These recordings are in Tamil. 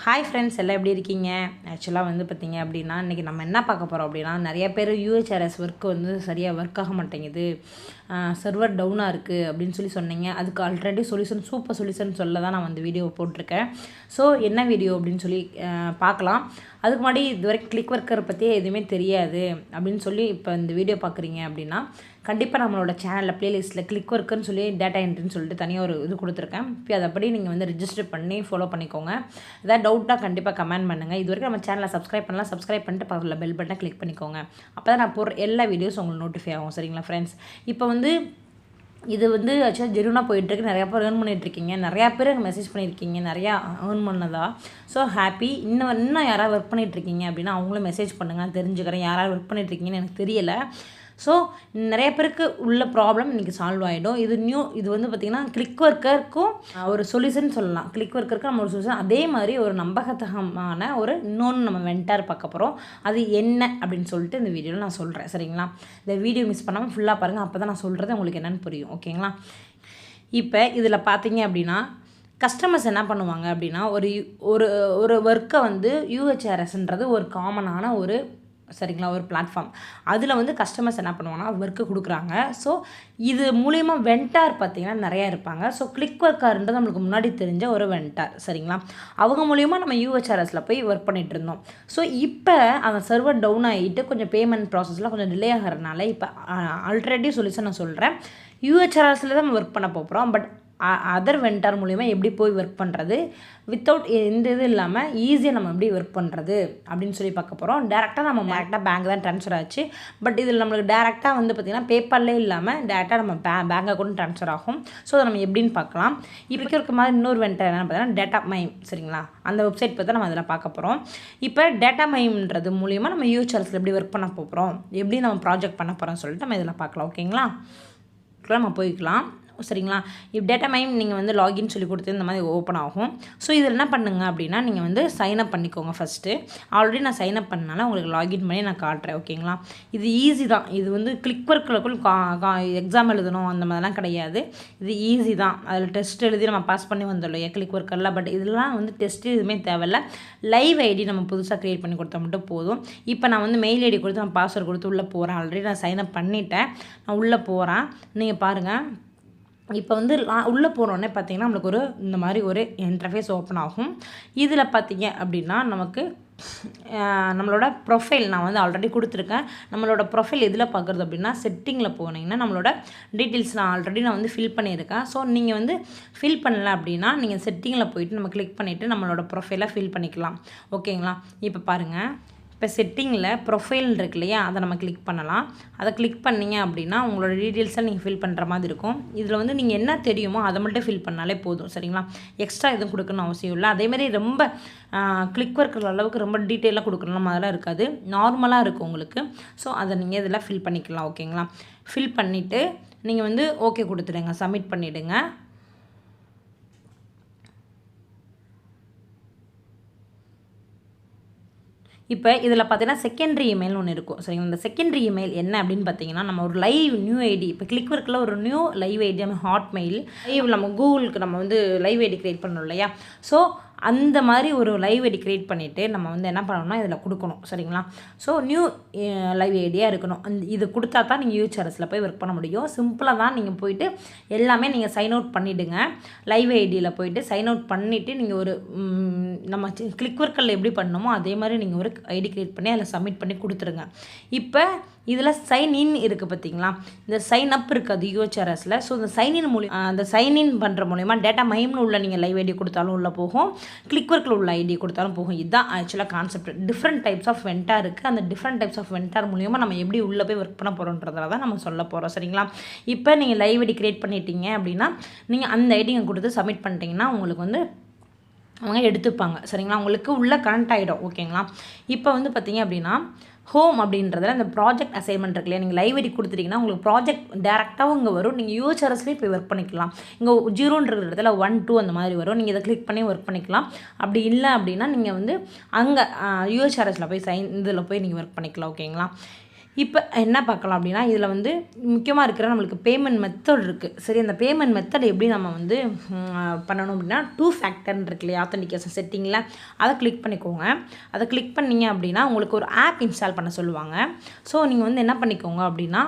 ஹாய் ஃப்ரெண்ட்ஸ், எல்லாம் எப்படி இருக்கீங்க? ஆக்சுவலாக வந்து பார்த்தீங்க அப்படின்னா, இன்றைக்கி நம்ம என்ன பார்க்க போகிறோம் அப்படின்னா, நிறைய பேர் யூஹெச்ஆர்எஸ் ஒர்க்கு வந்து சரியாக ஒர்க் ஆக மாட்டேங்குது, சர்வர் டவுனாக இருக்குது அப்படின்னு சொன்னீங்க. அதுக்கு ஆல்ரெடி சூப்பர் சொல்யூஷன் சொல்ல தான் நான் வந்து வீடியோ போட்டிருக்கேன். ஸோ என்ன வீடியோ அப்படின்னு சொல்லி பார்க்கலாம். அதுக்கு முன்னாடி இதுவரைக்கும் கிளிக் ஒர்க்கர் பற்றியே எதுவுமே தெரியாது அப்படின்னு சொல்லி இப்போ இந்த வீடியோ பார்க்குறீங்க அப்படின்னா, கண்டிப்பாக நம்மளோட சேனலில் ப்ளேலிஸ்ட்டில் கிளிக் ஒர்க்குன்னு சொல்லி டேட்டா என்ட்ரின்னு சொல்லிட்டு தனியாக ஒரு இது கொடுத்துருக்கேன். இப்போ அதைப்படி நீங்கள் வந்து ரிஜிஸ்டர் பண்ணி ஃபாலோ பண்ணிக்கோங்க. ஏதாவது டவுட்டாக கண்டிப்பாக கமெண்ட் பண்ணுங்கள். இது வரைக்கும் நம்ம சேனலை சப்ஸ்கிரைப் பண்ணலாம். சப்ஸ்கிரைப் பண்ணிட்டு பக்கத்தில் பெல் பட்டனை கிளிக் பண்ணிக்கோங்க. அப்போ தான் நான் போடுற எல்லா வீடியோஸ் உங்களுக்கு நோட்டிஃபை ஆகும். சரிங்களா ஃப்ரெண்ட்ஸ்? இப்போ வந்து இது வந்து ஆக்சுவலாக ஜெனுவனாக போயிட்டுருக்கு. நிறையா பேர் ஏர்ன் பண்ணிகிட்ருக்கீங்க. நிறையா பேர் மெசேஜ் பண்ணியிருக்கீங்க நிறையா ஏர்ன் பண்ணதா. So happy. இன்னும் யாராவது ஒர்க் பண்ணிகிட்ருக்கீங்க அப்படின்னா அவங்களும் மெசேஜ் பண்ணுங்கள், தெரிஞ்சுக்கிறேன் யாராவது ஒர்க் பண்ணிகிட்ருக்கீங்கன்னு எனக்கு தெரியலை. ஸோ நிறைய பேருக்கு உள்ள ப்ராப்ளம் இன்றைக்கி சால்வ் ஆகிடும். இது வந்து பார்த்திங்கன்னா கிளிக் ஒர்க்கருக்கும் ஒரு சொல்யூஷன் சொல்லலாம். கிளிக் ஒர்க்கருக்கு நம்ம ஒரு சொல்யூஷன், அதே மாதிரி ஒரு நம்பகத்தகமான இன்னொன்று நம்ம வெண்டார் பார்க்க போகிறோம். அது என்ன அப்படின்னு சொல்லிட்டு இந்த வீடியோவில் நான் சொல்கிறேன். சரிங்களா? இந்த வீடியோ மிஸ் பண்ணாமல் ஃபுல்லாக பாருங்கள். அப்போ தான் நான் சொல்கிறது உங்களுக்கு என்னென்னு புரியும். ஓகேங்களா? இப்போ இதில் பார்த்தீங்க அப்படின்னா, கஸ்டமர்ஸ் என்ன பண்ணுவாங்க அப்படின்னா, ஒரு ஒர்க்கை வந்து யூஹெச்ஆர்எஸ்ன்றது ஒரு காமனான சரிங்களா ஒரு பிளாட்ஃபார்ம். அதில் வந்து கஸ்டமர்ஸ் என்ன பண்ணுவாங்கன்னா ஒர்க்கு கொடுக்குறாங்க. ஸோ இது மூலிமா வெண்டார் பார்த்திங்கன்னா நிறையா இருப்பாங்க. ஸோ கிளிக் ஒர்க்கார்ன்றது நம்மளுக்கு முன்னாடி தெரிஞ்ச ஒரு வெண்டார். சரிங்களா? அவங்க மூலிமா நம்ம யூஹெச்ஆர்எஸில் போய் ஒர்க் பண்ணிகிட்டு இருந்தோம். ஸோ இப்போ அந்த சர்வர் டவுன் ஆகிட்டு கொஞ்சம் பேமெண்ட் ப்ராசஸில் கொஞ்சம் டிலே ஆகிறதுனால இப்போ ஆல்ரெடி சொல்யூஷன் நான் சொல்கிறேன். யூஹெச்ஆர்எஸில் தான் நம்ம ஒர்க் பண்ண போகிறோம். பட் அதர் வெண்டார் மூலிமா எப்படி போய் ஒர்க் பண்ணுறது, வித்தவுட் எந்த இது இல்லாமல் ஈஸியாக நம்ம எப்படி ஒர்க் பண்ணுறது அப்படின்னு சொல்லி பார்க்க போகிறோம். டேரெக்டாக பேங்க் தான் ட்ரான்ஸ்ஃபர் ஆச்சு. பட் இதில் நம்மளுக்கு டேரெக்டாக வந்து பார்த்திங்கன்னா பேப்பர்லேயே இல்லாமல் டேரெக்டாக நம்ம பேங்க் அக்கௌண்ட் ட்ரான்ஸ்ஃபர் ஆகும். ஸோ அதை நம்ம எப்படின்னு பார்க்கலாம். இப்போக்கி இருக்க மாதிரி இன்னொரு வெண்டார் என்ன பார்த்தீங்கன்னா டேட்டா மைம். சரிங்களா? அந்த வெப்சைட் பற்றி நம்ம அதில் பார்க்க போகிறோம். இப்போ டேட்டா மைம்ன்றது மூலிமா நம்ம யூஹெச்ஆர்எஸில் எப்படி ஒர்க் பண்ண போகிறோம், எப்படி நம்ம ப்ராஜெக்ட் பண்ண போகிறோம்னு சொல்லிட்டு நம்ம இதில் பார்க்கலாம். ஓகேங்களா? நம்ம போய்க்கலாம். சரிங்களா? இப்போ டேட்டா மைம் நீங்கள் வந்து லாகின் சொல்லி கொடுத்து இந்த மாதிரி ஓப்பன் ஆகும். ஸோ இதில் என்ன பண்ணுங்க அப்படின்னா, நீங்கள் வந்து சைன்அப் பண்ணிக்கோங்க ஃபஸ்ட்டு. ஆல்ரெடி நான் சைன்அப் பண்ணனால உங்களுக்கு லாகின் பண்ணி நான் காட்டுறேன். ஓகேங்களா? இது ஈஸி தான். இது வந்து கிளிக் ஒர்க்கில் எக்ஸாம் எழுதணும் அந்த மாதிரிலாம் கிடையாது. இது ஈஸி தான். அதில் டெஸ்ட் எழுதி நம்ம பாஸ் பண்ணி வந்துடலாம் கிளிக் ஒர்க்கில். பட் இதெல்லாம் வந்து டெஸ்ட்டு எதுவுமே தேவையில்லை. லைவ் ஐடி நம்ம புதுசாக க்ரியேட் பண்ணி கொடுத்தா மட்டும் போதும். இப்போ நான் வந்து மெயில் ஐடி கொடுத்து நான் பாஸ்வேர்டு கொடுத்து உள்ளே போகிறேன். ஆல்ரெடி நான் சைன்அப் பண்ணிட்டேன். நான் உள்ளே போகிறேன். நீங்கள் பாருங்கள். இப்போ வந்து உள்ளே போனோடனே பார்த்திங்கன்னா நம்மளுக்கு இந்த மாதிரி ஒரு இன்டர்ஃபேஸ் ஓப்பன் ஆகும். இதில் பார்த்திங்க அப்படின்னா நமக்கு நம்மளோட ப்ரொஃபைல் நான் வந்து ஆல்ரெடி கொடுத்துருக்கேன். நம்மளோட ப்ரொஃபைல் எதில் பார்க்குறது அப்படின்னா, செட்டிங்கில் போனீங்கன்னா நம்மளோட டீட்டெயில்ஸ் நான் ஆல்ரெடி வந்து ஃபில் பண்ணியிருக்கேன். ஸோ நீங்கள் வந்து ஃபில் பண்ணலை அப்படின்னா நீங்கள் செட்டிங்கில் போயிட்டு நம்ம கிளிக் பண்ணிவிட்டு நம்மளோட ப்ரொஃபைலை ஃபில் பண்ணிக்கலாம். ஓகேங்களா? இப்போ பாருங்கள். இப்போ செட்டிங்கில் ப்ரொஃபைல் இருக்கு இல்லையா, அதை நம்ம கிளிக் பண்ணலாம். அதை கிளிக் பண்ணிங்க அப்படின்னா உங்களோட டீட்டெயில்ஸை நீங்கள் ஃபில் பண்ணுற மாதிரி இருக்கும். இதில் வந்து நீங்கள் என்ன தெரியுமோ அதை மட்டும் ஃபில் பண்ணாலே போதும். சரிங்களா? எக்ஸ்ட்ரா எதுவும் கொடுக்கணும்னு அவசியம் இல்லை. அதேமாதிரி ரொம்ப கிளிக் ஒர்க்கிற அளவுக்கு ரொம்ப டீட்டெயிலாக கொடுக்கணும் அதெல்லாம் இருக்காது. நார்மலாக இருக்கும் உங்களுக்கு. ஸோ அதை நீங்கள் இதில் ஃபில் பண்ணிக்கலாம். ஓகேங்களா? ஃபில் பண்ணிவிட்டு நீங்கள் வந்து ஓகே கொடுத்துடுங்க, சப்மிட் பண்ணிவிடுங்க. இப்போ இதில் பார்த்தீங்கன்னா செகண்டரி இமெயில்னு ஒன்று இருக்கும். சரிங்களா? இந்த செகண்டரி இமெயில் என்ன அப்படின்னு பார்த்தீங்கன்னா, நம்ம ஒரு லைவ் நியூ ஐடி, இப்போ கிளிக் ஒர்க்கில் ஒரு நியூ லைவ் ஐடி நம்ம ஹாட்மெயில் லைவ் நம்ம கூகுளுக்கு நம்ம வந்து லைவ் ஐடி க்ரியேட் பண்ணணும் இல்லையா? ஸோ அந்த மாதிரி ஒரு லைவ் ஐடி க்ரியேட் பண்ணிவிட்டு நம்ம வந்து என்ன பண்ணணும்னா இதில் கொடுக்கணும். சரிங்களா? ஸோ நியூ லைவ் ஐடியாக இருக்கணும். இது கொடுத்தா தான் நீங்கள் யூஹெச்ஆர்எஸில் போய் ஒர்க் பண்ண முடியும். சிம்பிளாக தான். நீங்கள் போயிட்டு எல்லாமே நீங்கள் சைன் அவுட் பண்ணிவிடுங்க. லைவ் ஐடியில் போயிட்டு சைன் அவுட் பண்ணிவிட்டு நீங்கள் நம்ம கிளிக் ஒர்க்கில் எப்படி பண்ணணுமோ அதே மாதிரி நீங்கள் ஒரு ஐடி க்ரியேட் பண்ணி அதில் சப்மிட் பண்ணி கொடுத்துருங்க. இப்போ இதில் சைன்இன் இருக்குது பார்த்தீங்களா? இந்த சைன் அப் இருக்காது யூஹெச்ஆர்எஸில். ஸோ இந்த சைன்இன் மூலியம் அந்த சைன்இன் பண்ணுற மூலிமா டேட்டா மைம்னு உள்ள நீங்கள் லைவ் ஐடி கொடுத்தாலும் உள்ளே போகும், கிளிக் ஒர்க்கில் உள்ள ஐடி கொடுத்தாலும் போகும். இதுதான் ஆக்சுவலாக concept. Different types of vendor இருக்குது. அந்த டிஃப்ரெண்ட் டைப்ஸ் ஆஃப் வெண்டார் மூலிமா நம்ம எப்படி உள்ளே போய் ஒர்க் பண்ண போகிறோன்றதால தான் நம்ம சொல்ல போகிறோம். சரிங்களா? இப்போ நீங்கள் லைவ் ஐடி க்ரியேட் பண்ணிட்டீங்க அப்படின்னா நீங்கள் அந்த ஐடியை கொடுத்து சப்மிட் பண்ணிட்டீங்கன்னா உங்களுக்கு வந்து அவங்க எடுத்துப்பாங்க. சரிங்களா? உங்களுக்கு உள்ளே கனெக்ட் ஆகிடும். ஓகேங்களா? இப்போ வந்து பார்த்தீங்க அப்படின்னா ஹோம் அப்படின்றதில் இந்த ப்ராஜெக்ட் அசைன்மெண்ட் இருக்கு இல்லையா, நீங்கள் லைவ் ஐடி கொடுத்துட்டிங்கன்னா உங்களுக்கு ப்ராஜெக்ட் டேரெக்டாகவும் இங்கே வரும். நீங்கள் யூஹெச்ஆர்எஸ்லேயே போய் ஒர்க் பண்ணிக்கலாம். இங்கே 0ன்ற இடத்துல 1, 2 அந்த மாதிரி வரும். நீங்கள் இதை கிளிக் பண்ணி ஒர்க் பண்ணிக்கலாம். அப்படி இல்லை அப்படின்னா நீங்கள் வந்து அங்கே யூஹெச்ஆர்எஸில் போய் இதில் போய் நீங்கள் ஒர்க் பண்ணிக்கலாம். ஓகேங்களா? இப்போ என்ன பார்க்கலாம் அப்படின்னா இதில் வந்து முக்கியமாக இருக்கிற நம்மளுக்கு பேமெண்ட் மெத்தட் இருக்குது. சரி, அந்த பேமெண்ட் மெத்தட் எப்படி நம்ம வந்து பண்ணணும் அப்படின்னா 2 ஃபேக்டர்னு இருக்கு இல்லையா, ஆத்தென்டிகேஷன் செட்டிங்கில் அதை கிளிக் பண்ணிக்கோங்க. அதை கிளிக் பண்ணிங்க அப்படின்னா உங்களுக்கு ஒரு ஆப் இன்ஸ்டால் பண்ண சொல்லுவாங்க. ஸோ நீங்கள் வந்து என்ன பண்ணிக்கோங்க அப்படின்னா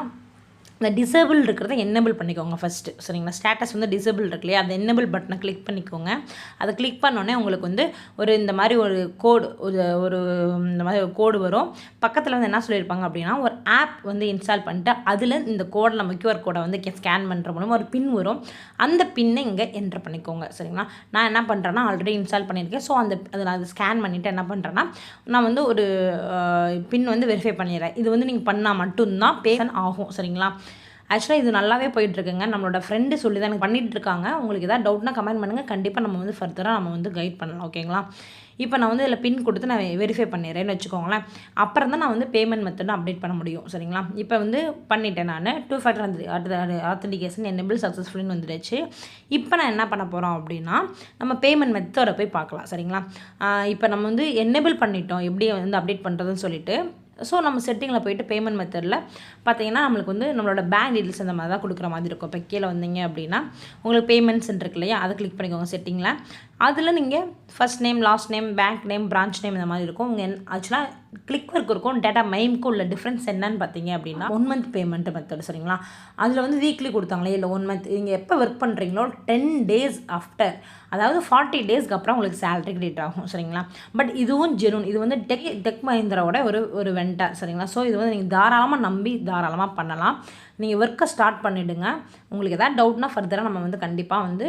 இந்த டிசேபிள் இருக்கிறத என்னபிள் பண்ணிக்கோங்க ஃபஸ்ட்டு. சரிங்களா, ஸ்டேட்டஸ் வந்து டிசேபிள் இருக்கு இல்லையா, அந்த என்னபிள் பட்டனை கிளிக் பண்ணிக்கோங்க. அதை கிளிக் பண்ணோடனே உங்களுக்கு வந்து இந்த மாதிரி ஒரு கோடு இந்த மாதிரி ஒரு கோடு வரும். பக்கத்தில் வந்து என்ன சொல்லியிருப்பாங்க அப்படின்னா ஒரு ஆப் வந்து இன்ஸ்டால் பண்ணிட்டு அதில் இந்த கோடை நம்ம QR கோடை வந்து ஸ்கேன் பண்ணுற மூலமாக ஒரு பின் வரும். அந்த பின்னை இங்கே என்ட்ரு பண்ணிக்கோங்க. சரிங்களா, நான் என்ன பண்ணுறேன்னா ஆல்ரெடி இன்ஸ்டால் பண்ணியிருக்கேன். ஸோ அதில் அதை ஸ்கேன் பண்ணிவிட்டு என்ன பண்ணுறேன்னா நான் வந்து ஒரு பின் வந்து வெரிஃபை பண்ணிடுறேன். இது வந்து நீங்கள் பண்ணால் மட்டும்தான் பேமெண்ட் ஆகும். சரிங்களா, ஆக்சுவலாக இது நல்லாவே போயிட்டுருக்குங்க. நம்மளோட ஃப்ரெண்டு சொல்லி தான் எனக்கு பண்ணிகிட்ருக்காங்க. உங்களுக்கு எதாவது டவுட்னா கமெண்ட் பண்ணுங்கள். கண்டிப்பாக நம்ம வந்து ஃபர்தராக நம்ம வந்து கைட் பண்ணலாம். ஓகேங்களா, இப்போ நான் வந்து இதில் பின் கொடுத்து நான் வெரிஃபை பண்ணிடுறேன்னு வச்சுக்கோங்களேன். அப்புறம் தான் நான் வந்து பேமெண்ட் மெத்தடும் அப்டேட் பண்ண முடியும். சரிங்களா, இப்போ வந்து பண்ணிட்டேன் நான் 2 ஃபேக்டர் ஆத்தென்டிகேஷன் என்னபிள் சக்ஸஸ்ஃபுல்னு வந்துடுச்சு. இப்போ நான் என்ன பண்ண போகிறோம் அப்படின்னா நம்ம பேமெண்ட் மெத்தடை போய் பார்க்கலாம். சரிங்களா, இப்போ நம்ம வந்து என்னபிள் பண்ணிட்டோம், எப்படி வந்து அப்டேட் பண்ணுறதுன்னு சொல்லிட்டு. ஸோ நம்ம செட்டிங்கில் போய்ட்டு பேமெண்ட் மெத்தடில் பார்த்தீங்கன்னா நம்மளுக்கு வந்து நம்மளோட பேங்க் டீட்டெயில்ஸ் அந்த மாதிரி தான் கொடுக்குற மாதிரி இருக்கும். இப்போ கீழே வந்தீங்க அப்படின்னா உங்களுக்கு பேமெண்ட்ஸ் இருக்கு இல்லையா, அதை கிளிக் பண்ணிக்கோங்க செட்டிங்கில். அதில் நீங்கள் first name, last name, bank name, branch name இந்த மாதிரி இருக்கும். உங்கள் ஆக்சுவலாக கிளிக் ஒர்க் இருக்கும். டேட்டா மைமுக்கும் உள்ள டிஃப்ரென்ஸ் என்னன்னு பார்த்தீங்க அப்படின்னா 1 மந்த் பேமெண்ட் மெத்தட். சரிங்களா, அதில் வந்து வீக்லி கொடுத்தாங்களே இல்லை 1 மந்த், நீங்கள் எப்போ ஒர்க் பண்ணுறீங்களோ 10 days ஆஃப்டர், அதாவது 40 daysக்கு அப்புறம் உங்களுக்கு சேலரி கிரெடிட் ஆகும். சரிங்களா, பட் இதுவும் ஜெனூன். இது வந்து டெக் மஹிந்திராவோட ஒரு வெண்டார். சரிங்களா, ஸோ இது வந்து நீங்கள் தாராளமாக நம்பி தாராளமாக பண்ணலாம். நீங்கள் ஒர்க்கை ஸ்டார்ட் பண்ணிவிடுங்க. உங்களுக்கு எதாவது டவுட்னா ஃபர்தராக நம்ம வந்து கண்டிப்பாக வந்து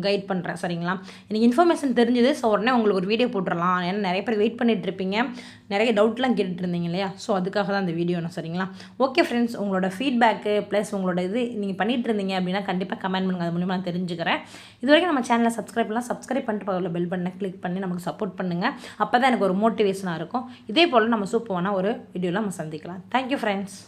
கைட் பண்ணுறேன். சரிங்களா, எனக்கு இன்ஃபர்மேஷன் தெரிஞ்சுது. ஸோ உடனே உங்களுக்கு ஒரு வீடியோ போட்டுடலாம். ஏன்னா நிறைய பேர் வெயிட் பண்ணிட்டு இருப்பீங்க, நிறைய டவுட்லாம் கேட்டுட்டு இருந்தீங்க இல்லையா, ஸோ அதுக்காக தான் இந்த வீடியோ. சரிங்களா, ஓகே ஃப்ரெண்ட்ஸ், உங்களோட ஃபீட்பேக்கு ப்ளஸ் உங்களோட இது நீங்கள் பண்ணிகிட்டு இருந்தீங்க அப்படின்னா கண்டிப்பாக கமெண்ட் பண்ணுங்கள். அது மூலிமா நான் தெரிஞ்சுக்கிறேன். இது வரைக்கும் நம்ம சேனலை சப்ஸ்கிரைப் பண்ணிட்டு பக்கத்தில் பெல் பட்டனை கிளிக் பண்ணி நமக்கு சப்போர்ட் பண்ணுங்கள். அப்போ தான் எனக்கு ஒரு மோட்டிவேஷனாக இருக்கும். இதே போல் நம்ம சூப்பரான ஒரு வீடியோவில் நம்ம சந்திக்கலாம். Thank you friends.